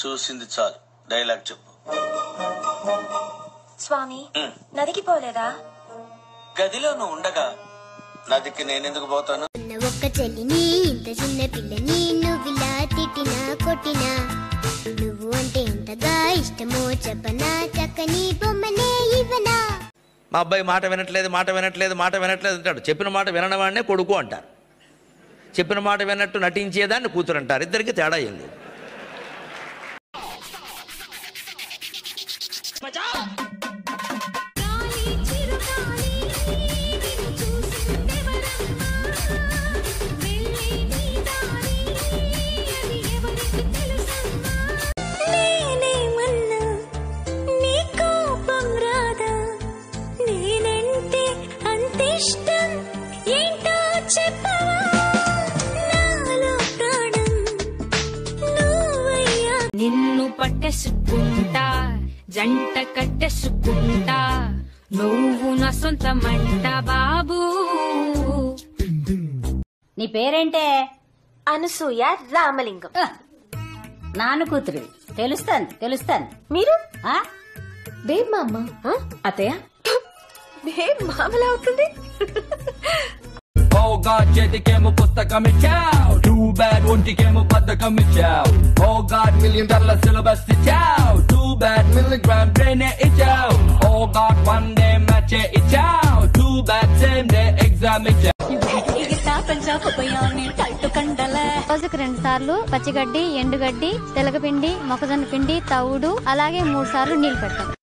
చూసింది చాలు, డైలాగ్ చెప్పు. స్వామి, నదికి పోలేదా? గదిలో నువ్వు ఉండగా నదికి నేనెందుకు పోతాను? ఒక్క చెల్లిని, ఇంత చిన్న పిల్లని నువ్విలా తిట్టినా కొట్టినా, నువ్వు అంటే ఎంతగా ఇష్టమో చెప్పనా, చక్కని బొమ్మనే ఇవ్వనా. మా అబ్బాయి మాట వినట్లేదు అంటాడు. చెప్పిన మాట వినడం వాడినే కొడుకు అంటారు. చెప్పిన మాట విన్నట్టు నటించేదాన్ని కూతురు అంటారు. ఇద్దరికి తేడా ఏం లేదు. నిన్ను పట్టేసుకుంటా, జంట కట్టేసుకుంటా, నువ్వు నా సొంతమంట బాబు. నీ పేరేంటే? అనసూయ రామలింగం. నాన్న కూతురు. తెలుస్తాను. మీరు? బేబ్ మా అమ్మ. అత్తయ్య బేబ్ మామలా అవుతుంది. Oh God, చేతికేమో పుస్తకం ఇచ్చావు, too bad ఒంటికేమో బద్ధకం ఇచ్చావు. Oh God, $1 million సిలబస్ ఇచ్చావు, too bad milligram brain ఇచ్చావు. Oh God, one day match ఇచ్చావు, too bad same day exam ఇచ్చావు. రోజుకు 2 సార్లు పచ్చిగడ్డి, ఎండుగడ్డి, తెలగపిండి, మొక్కజొన్న పిండి, తవుడు, అలాగే 3 సార్లు నీళ్లు పెట్టాలి.